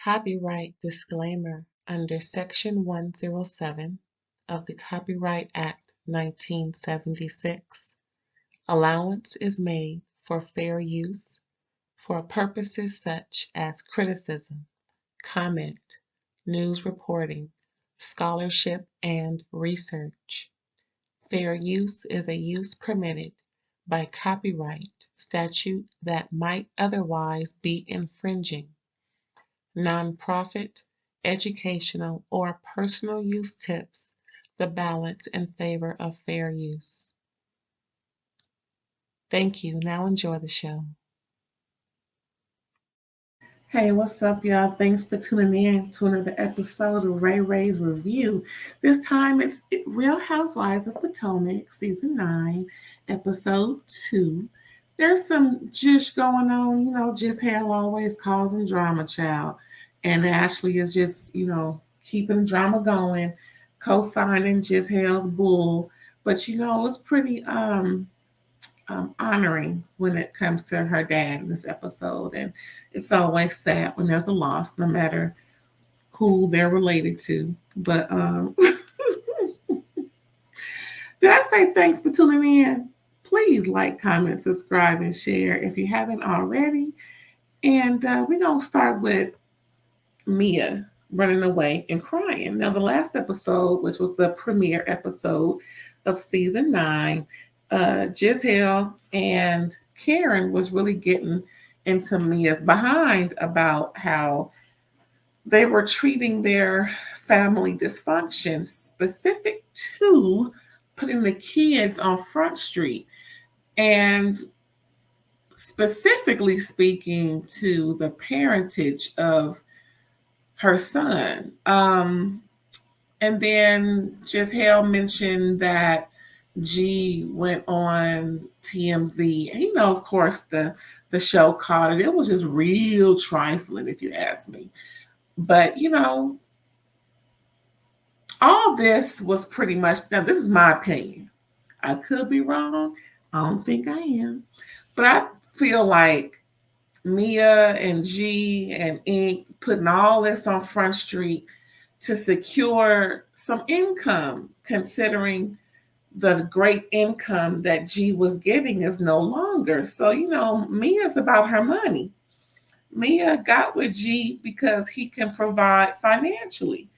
Copyright disclaimer under Section 107 of the Copyright Act 1976. Allowance is made for fair use for purposes such as criticism, comment, news reporting, scholarship, and research. Fair use is a use permitted by copyright statute that might otherwise be infringing. Nonprofit, educational, or personal use tips the balance in favor of fair use. Thank you. Now enjoy the show. Hey, what's up, y'all? Thanks for tuning in to another episode of RAERAEs Review. This time it's Real Housewives of Potomac, Season 9, Episode 2. There's some jish going on, Gizzhell always causing drama, child. And Ashley is just, keeping drama going, co-signing Gizzhell's bull. But, it's pretty honoring when it comes to her dad in this episode. And it's always sad when there's a loss, no matter who they're related to. But did I say thanks for tuning in? Please like, comment, subscribe, and share if you haven't already. And we're going to start with Mia running away and crying. Now, the last episode, which was the premiere episode of Season 9, Gizzhell and Karen was really getting into Mia's behind about how they were treating their family dysfunction, specific to putting the kids on Front Street, and specifically speaking to the parentage of her son. And then Gizzhell mentioned that G went on TMZ. And, of course, the show caught it. It was just real trifling, if you ask me. But, all this was pretty much, now this is my opinion. I could be wrong. I don't think I am. But I feel like Mia and G and Ink putting all this on Front Street to secure some income, considering the great income that G was getting is no longer. So, Mia's about her money. Mia got with G because he can provide financially.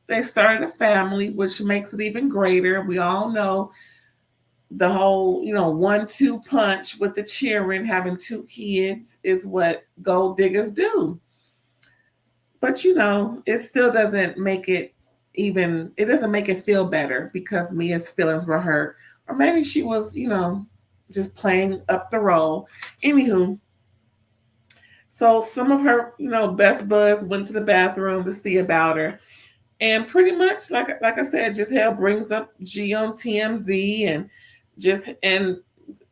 They started a family, which makes it even greater. We all know the whole, 1-2 punch with the cheering, having 2 kids is what gold diggers do. But, it still doesn't make it it doesn't make it feel better because Mia's feelings were hurt. Or maybe she was, just playing up the role. Anywho, so some of her, best buds went to the bathroom to see about her. And pretty much, like I said, Gizzhell brings up G on TMZ and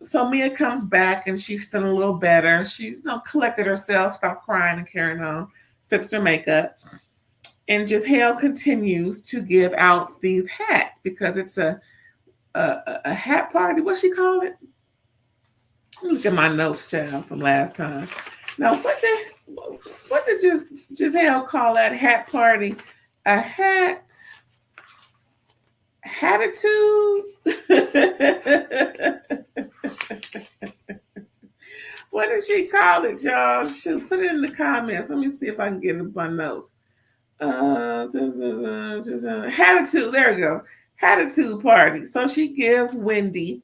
so Mia comes back and she's feeling a little better. She, collected herself, stopped crying and carrying on, fixed her makeup. And Gizzhell continues to give out these hats because it's a hat party. What's she call it? Let me look at my notes, child, from last time. Now, what did Gizzhell call that hat party? A attitude? What did she call it, y'all? Shoot, put it in the comments. Let me see if I can get it in my notes. Attitude, there we go. Attitude party. So she gives Wendy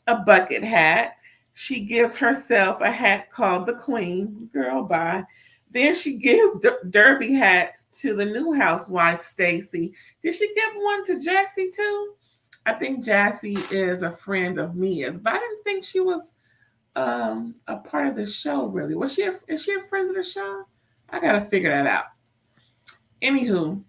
a bucket hat. She gives herself a hat called the Queen. Girl, bye. Then she gives derby hats to the new housewife, Stacy. Did she give one to Jessie too? I think Jessie is a friend of Mia's, but I didn't think she was a part of the show, really. Is she a friend of the show? I gotta figure that out. Anywho,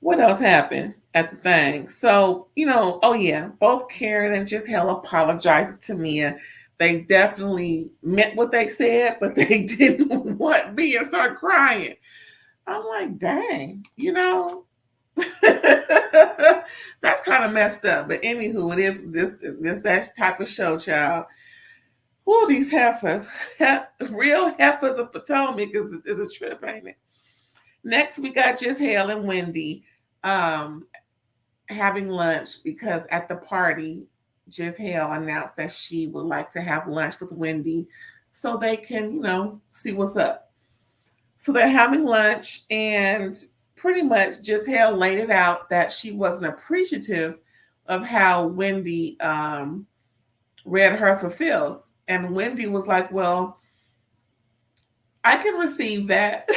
what else happened at the thing? So, both Karen and Gizzhell apologizes to Mia. They definitely meant what they said, but they didn't want Mia to start crying. I'm like, dang, that's kind of messed up. But anywho, it is this that type of show, child. Who these heifers? Real heifers of Potomac is a trip, ain't it? Next, we got Gizzhell and Wendy having lunch because at the party, Gizzhell announced that she would like to have lunch with Wendy so they can, see what's up. So they're having lunch, and pretty much Gizzhell laid it out that she wasn't appreciative of how Wendy read her for filth. And Wendy was like, well, I can receive that.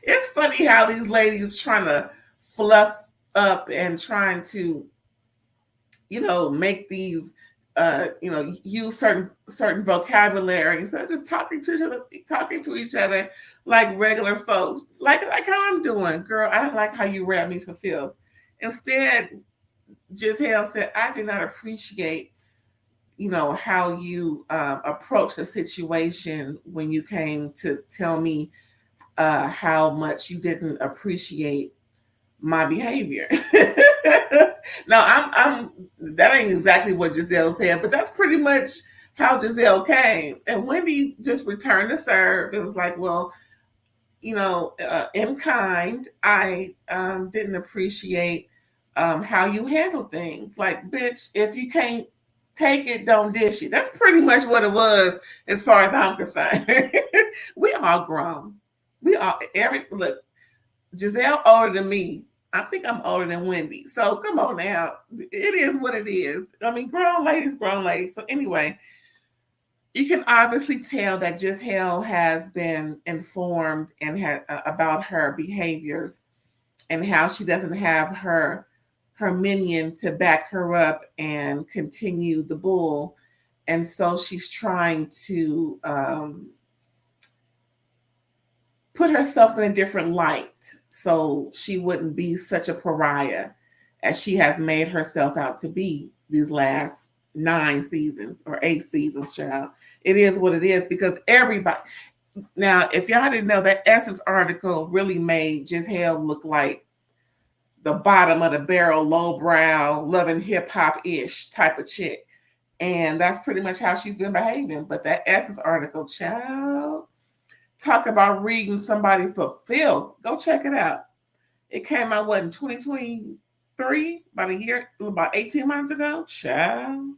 It's funny how these ladies trying to fluff up and trying to, make these, use certain vocabulary instead of just talking to each other like regular folks, like how I'm doing, girl. I don't like how you read me for filth. Instead, Gizzhell said, I did not appreciate, how you approached the situation when you came to tell me how much you didn't appreciate my behavior. Now, I'm that ain't exactly what Gizzhell said, but that's pretty much how Gizzhell came. And Wendy just returned the serve. It was like, well, in kind, I didn't appreciate how you handle things. Like, bitch, if you can't take it, don't dish it. That's pretty much what it was, as far as I'm concerned. We all grown. Look, Gizzhell older than me. I think I'm older than Wendy. So come on now. It is what it is. I mean, grown ladies. So anyway, you can obviously tell that Gizzhell has been informed and about her behaviors and how she doesn't have her minion to back her up and continue the bull. And so she's trying to put herself in a different light so she wouldn't be such a pariah as she has made herself out to be these last 9 seasons or 8 seasons, child. It is what it is because everybody. Now, if y'all didn't know, that Essence article really made Gizzhell look like the bottom of the barrel, lowbrow, loving hip hop ish type of chick. And that's pretty much how she's been behaving. But that Essence article, child, talk about reading somebody for filth. Go check it out. It came out, in 2023? About 18 months ago? Child,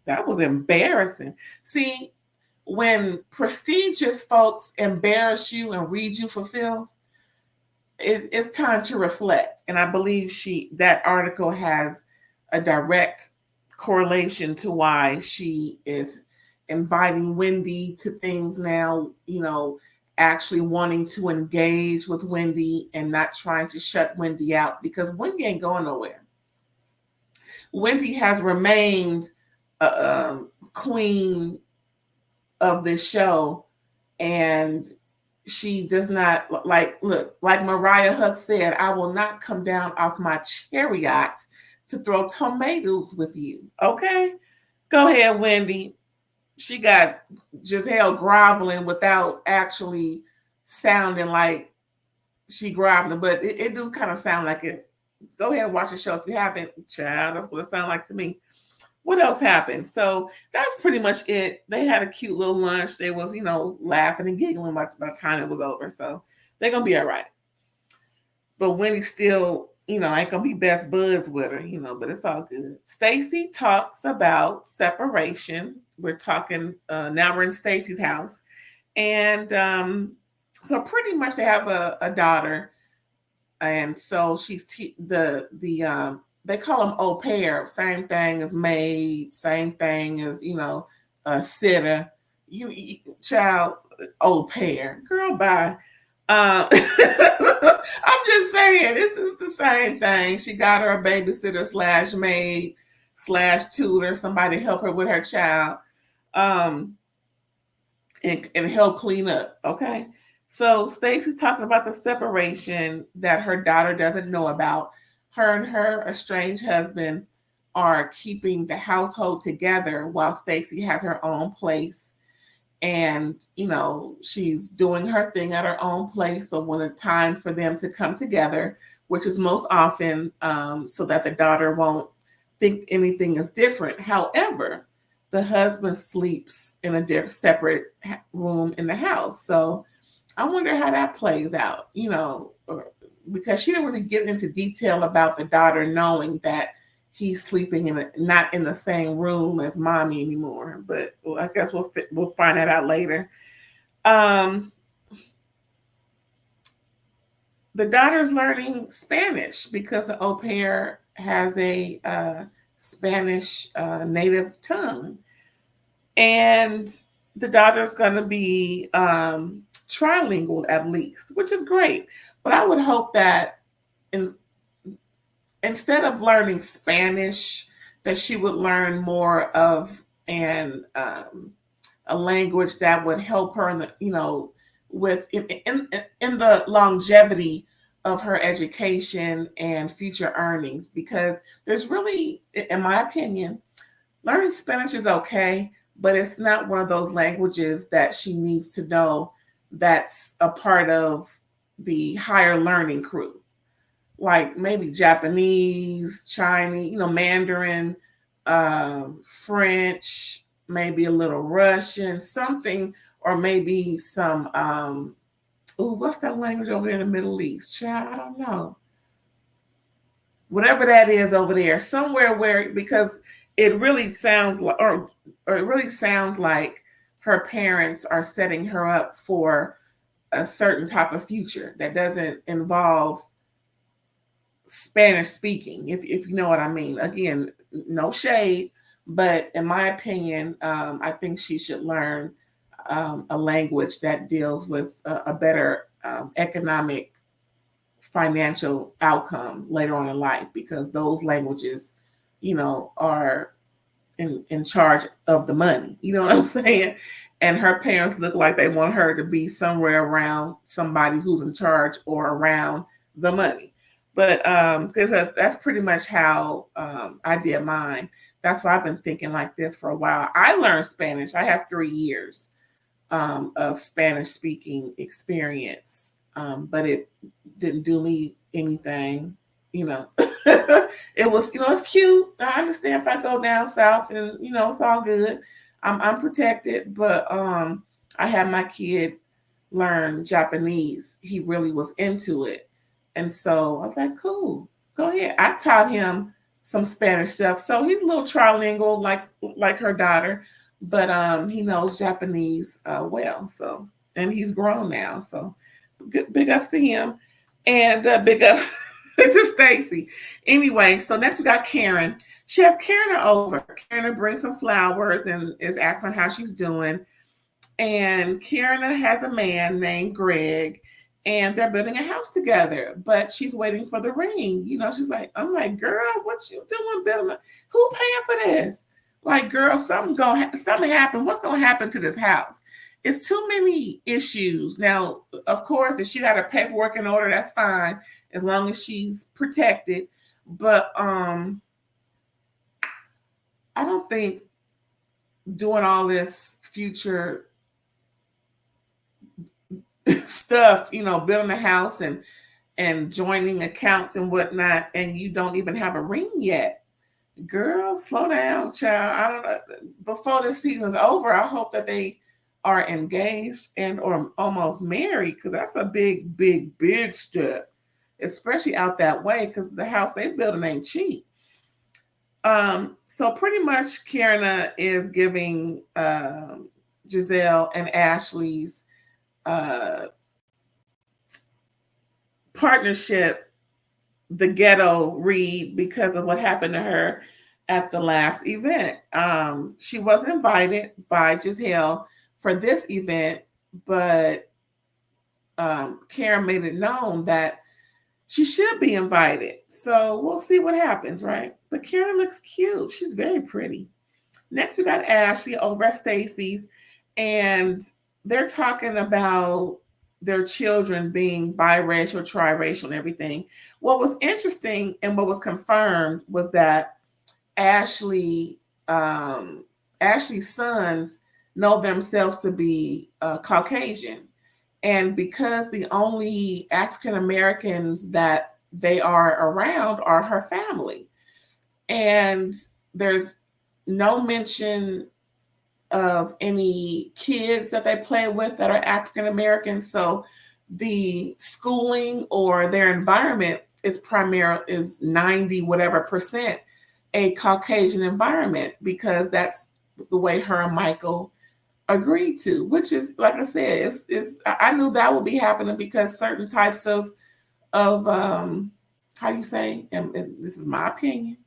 that was embarrassing. See, when prestigious folks embarrass you and read you for filth, it's time to reflect. And I believe that article has a direct correlation to why she is inviting Wendy to things now, actually wanting to engage with Wendy and not trying to shut Wendy out, because Wendy ain't going nowhere. Wendy has remained queen of this show, and she does not like Mariah Huck said, I will not come down off my chariot to throw tomatoes with you. Okay? Go ahead, Wendy. She got Gizzhell groveling without actually sounding like she groveling, but it do kind of sound like it. Go ahead and watch the show if you haven't, child. That's what it sounds like to me. What else happened? So that's pretty much it. They had a cute little lunch. They was, laughing and giggling by the time it was over. So they're going to be all right. But Wendy still, ain't going to be best buds with her, but it's all good. Stacey talks about separation. We're talking, now we're in Stacey's house. And so pretty much they have a daughter. And so she's they call them au pair, same thing as maid, same thing as, a sitter, child, au pair. Girl, bye. I'm just saying, this is the same thing. She got her a babysitter / maid / tutor, somebody to help her with her child, and help clean up, okay? So Stacey's talking about the separation that her daughter doesn't know about. Her and her estranged husband are keeping the household together while Stacey has her own place. And, she's doing her thing at her own place. But when it's time for them to come together, which is most often so that the daughter won't think anything is different. However, the husband sleeps in a separate room in the house. So I wonder how that plays out, because she didn't really get into detail about the daughter knowing that he's sleeping not in the same room as mommy anymore. But I guess we'll find that out later. Um, the daughter's learning Spanish because the au pair has a Spanish native tongue, and the daughter's going to be trilingual at least, which is great. But I would hope that in, instead of learning Spanish, that she would learn more of an a language that would help her in with in the longevity of her education and future earnings. Because there's really, in my opinion, learning Spanish is okay, but it's not one of those languages that she needs to know that's a part of the higher learning crew. Like maybe Japanese, Chinese, Mandarin, French, maybe a little Russian, something, or maybe some, what's that language over there in the Middle East? Child, I don't know. Whatever that is over there, somewhere where, because it really sounds like, or it really sounds like her parents are setting her up for a certain type of future that doesn't involve Spanish speaking, if you know what I mean. Again, no shade, but in my opinion, I think she should learn a language that deals with a better economic, financial outcome later on in life, because those languages, are in charge of the money. You know what I'm saying? And her parents look like they want her to be somewhere around somebody who's in charge or around the money. But because that's pretty much how I did mine. That's why I've been thinking like this for a while. I learned Spanish. I have 3 years of Spanish speaking experience, but it didn't do me anything. It was, it's cute. I understand if I go down south and it's all good. I'm protected, but I had my kid learn Japanese. He really was into it. And so I was like, cool, go ahead. I taught him some Spanish stuff. So he's a little trilingual like her daughter, but he knows Japanese well. So, and he's grown now. So big ups to him, and big ups to Stacy. Anyway, so next we got Karen. She has Karen over. Karen brings some flowers and is asking her how she's doing. And Karen has a man named Greg, and they're building a house together, but she's waiting for the ring. She's like, I'm like, girl, what you doing building? Who paying for this? Like, girl, something happen. What's gonna happen to this house? It's too many issues. Now, of course, if she got her paperwork in order, that's fine, as long as she's protected. But I don't think doing all this future stuff, building a house and joining accounts and whatnot, and you don't even have a ring yet. Girl, slow down, child. I don't know. Before this season's over, I hope that they are engaged and or almost married, because that's a big, big, big step, especially out that way, because the house they building ain't cheap. So pretty much Keirna is giving Gizzhell and Ashley's partnership the ghetto read because of what happened to her at the last event. She wasn't invited by Gizzhell for this event, but Karen made it known that she should be invited. So we'll see what happens, right? But Karen looks cute. She's very pretty. Next, we got Ashley over at Stacy's, and they're talking about their children being biracial, triracial, and everything. What was interesting and what was confirmed was that Ashley's sons know themselves to be Caucasian. And because the only African Americans that they are around are her family. And there's no mention of any kids that they play with that are African American. So the schooling or their environment is 90 whatever percent a Caucasian environment, because that's the way her and Michael agreed to, which is, like I said, I knew that would be happening because certain types of how do you say, and this is my opinion,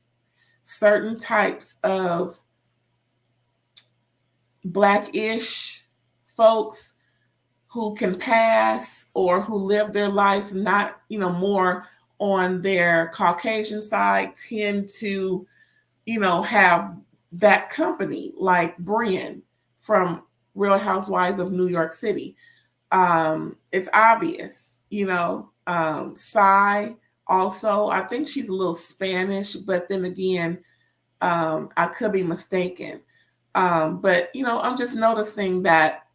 certain types of Black-ish folks who can pass or who live their lives not, more on their Caucasian side tend to, have that company, like Brian from Real Housewives of New York City. It's obvious, Sai also, I think she's a little Spanish, but then again, I could be mistaken. But I'm just noticing that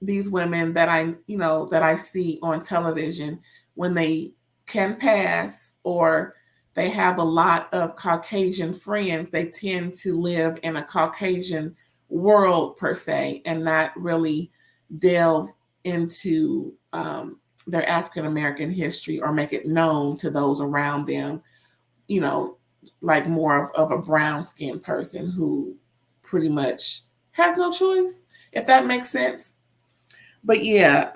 these women that I see on television, when they can pass or they have a lot of Caucasian friends, they tend to live in a Caucasian world per se, and not really delve into their African American history or make it known to those around them, you know, like more of a brown skinned person who pretty much has no choice, if that makes sense. But yeah,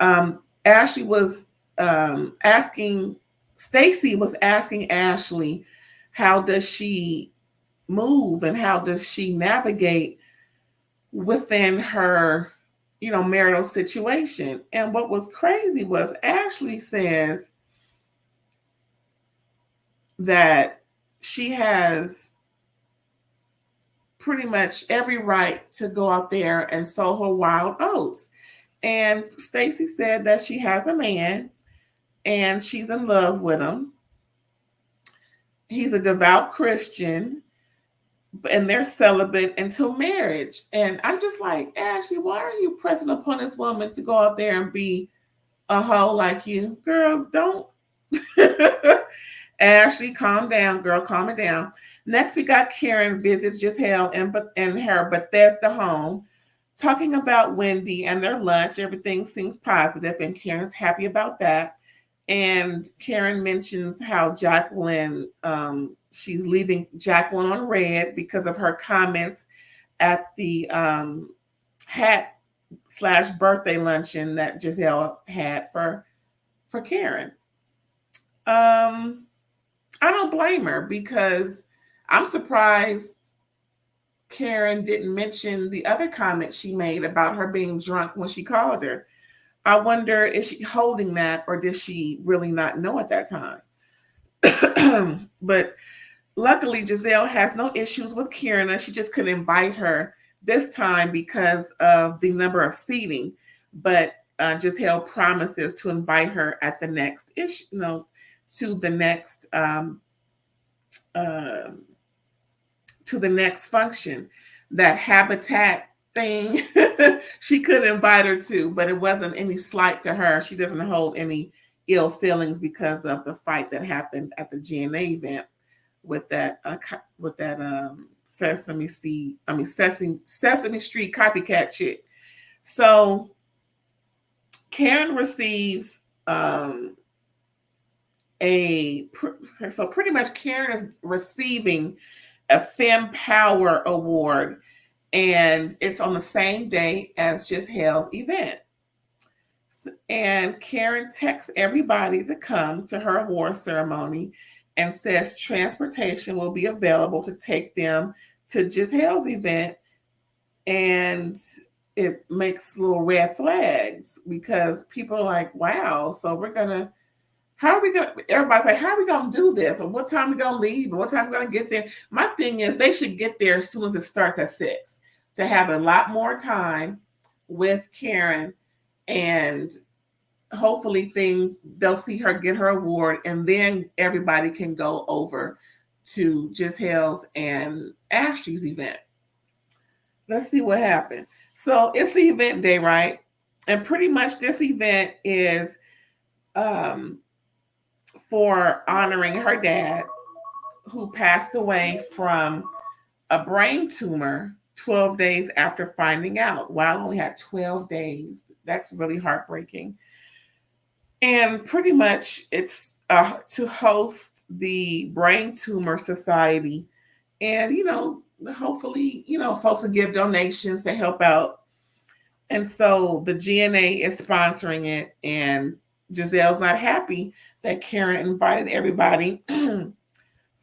Ashley was asking, Stacy was asking Ashley, how does she move and how does she navigate within her, marital situation? And what was crazy was Ashley says that she has pretty much every right to go out there and sow her wild oats. And Stacy said that she has a man and she's in love with him. He's a devout Christian and they're celibate until marriage. And I'm just like, Ashley, why are you pressing upon this woman to go out there and be a hoe like you? Girl, don't. Ashley, calm down, girl, calm it down. Next, we got Karen visits Gizzhell and her Bethesda home, talking about Wendy and their lunch. Everything seems positive, and Karen's happy about that. And Karen mentions how Jacqueline, she's leaving Jacqueline on red because of her comments at the hat/birthday luncheon that Gizzhell had for Karen. I don't blame her, because I'm surprised Karen didn't mention the other comment she made about her being drunk when she called her. I wonder, is she holding that or did she really not know at that time? But luckily, Gizzhell has no issues with Keirna. She just couldn't invite her this time because of the number of seating. But Gizzhell promises to invite her at the next issue, to the next function. That habitat thing, she could invite her to, but it wasn't any slight to her. She doesn't hold any ill feelings because of the fight that happened at the GNA event with that Sesame Street copycat chick. So Karen receives so pretty much Karen is receiving a Fem Power Award, and it's on the same day as Gizzhell's event. And Karen texts everybody to come to her award ceremony and says transportation will be available to take them to Gizzhell's event. And it makes little red flags because people are like, wow, so everybody's like, how are we going to do this? Or what time are we going to leave? Or what time are we going to get there? My thing is they should get there as soon as it starts at 6 to have a lot more time with Karen, and hopefully they'll see her get her award, and then everybody can go over to Gizzhell's and Ashley's event. Let's see what happened. So it's the event day, right? And pretty much this event is for honoring her dad. who passed away from a brain tumor 12 days after finding out. Wow, only had 12 days. That's really heartbreaking. And pretty much it's to host the Brain Tumor Society. And, hopefully, folks will give donations to help out. And so the GNA is sponsoring it. And Gizzhell's not happy that Karen invited everybody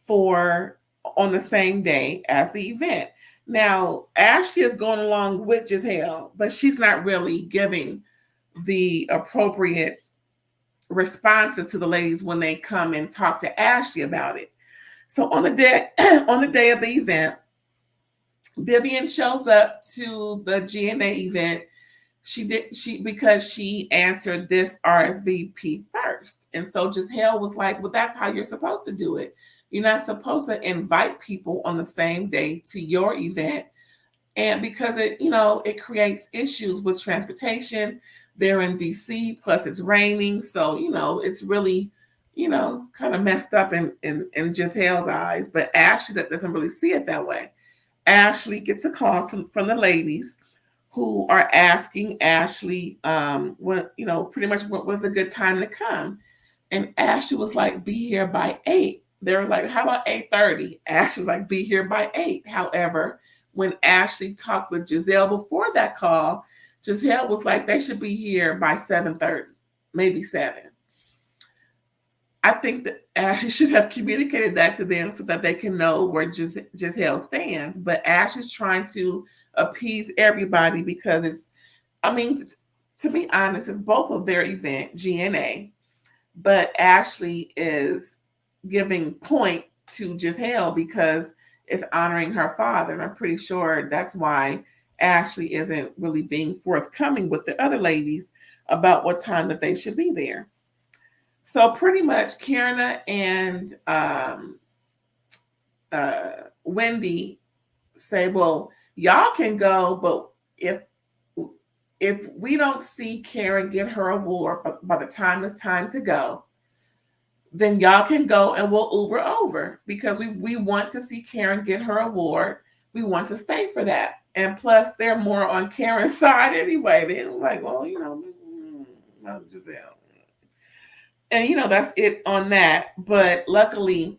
for on the same day as the event. Now, Ashley is going along with Gizzhell, but she's not really giving the appropriate responses to the ladies when they come and talk to Ashley about it. So on the day on the day of the event, Vivian shows up to the GNA event. Because she answered this RSVP first. And so Gizzhell was like, well, that's how you're supposed to do it. You're not supposed to invite people on the same day to your event. And because it creates issues with transportation. They're in DC, plus it's raining. So, it's really, kind of messed up in Gizzhell's eyes. But Ashley doesn't really see it that way. Ashley gets a call from the ladies who are asking Ashley, pretty much what was a good time to come. And Ashley was like, be here by 8. They were like, how about 8:30? Ashley was like, be here by 8. However, when Ashley talked with Gizzhell before that call, Gizzhell was like, they should be here by 7:30, maybe 7. I think that Ashley should have communicated that to them so that they can know where Gizzhell stands. But Ashley's trying to appease everybody because to be honest, it's both of their event, GNA, but Ashley is giving point to Gizzhell because it's honoring her father. And I'm pretty sure that's why Ashley isn't really being forthcoming with the other ladies about what time that they should be there. So pretty much Keirna and Wendy say, well, y'all can go, but if we don't see Karen get her award by the time it's time to go, then y'all can go and we'll Uber over because we want to see Karen get her award. We want to stay for that. And plus, they're more on Karen's side anyway. They're like, well, Gizzhell. And, that's it on that. But luckily,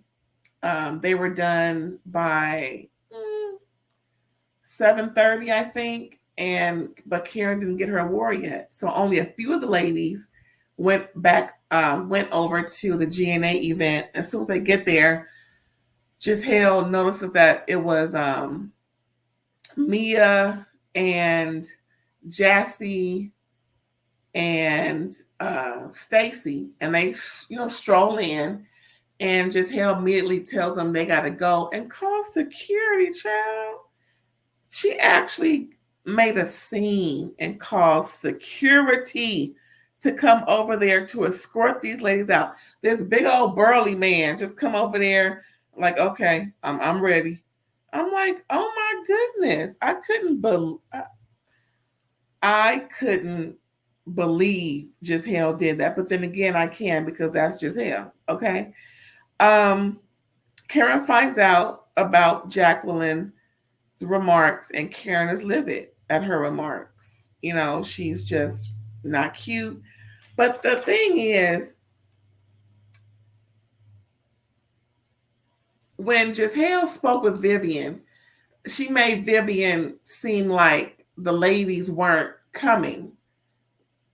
they were done by 7:30, I think. But Karen didn't get her award yet. So only a few of the ladies went over to the GNA event. As soon as they get there, Gizzhell notices that it was Mia and Jassy and Stacy, and they stroll in, and Gizzhell immediately tells them they got to go and call security. Child, she actually made a scene and called security to come over there to escort these ladies out. This big old burly man just come over there like, okay, I'm ready. I'm like, oh my goodness, I couldn't believe Gizzhell did that. But then again, I can because that's Gizzhell. Okay. Karen finds out about Jacqueline's remarks, and Karen is livid at her remarks. She's just not cute. But the thing is, when Gizzhell spoke with Vivian, she made Vivian seem like the ladies weren't coming.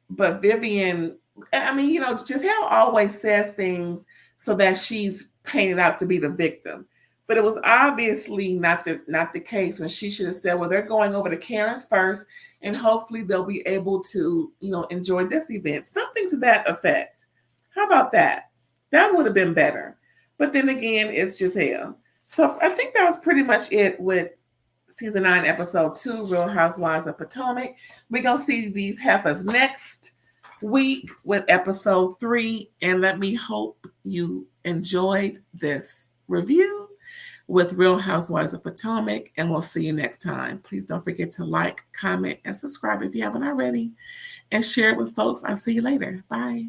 But Vivian, Gizzhell always says things so that she's painted out to be the victim. But it was obviously not the case when she should have said, well, they're going over to Karen's first, and hopefully they'll be able to, enjoy this event. Something to that effect. How about that? That would have been better. But then again, it's Gizzhell. So I think that was pretty much it with season 9, episode 2, Real Housewives of Potomac. We're going to see these heifers next week with episode 3. And let me hope you enjoyed this review with Real Housewives of Potomac. And we'll see you next time. Please don't forget to like, comment, and subscribe if you haven't already. And share it with folks. I'll see you later. Bye.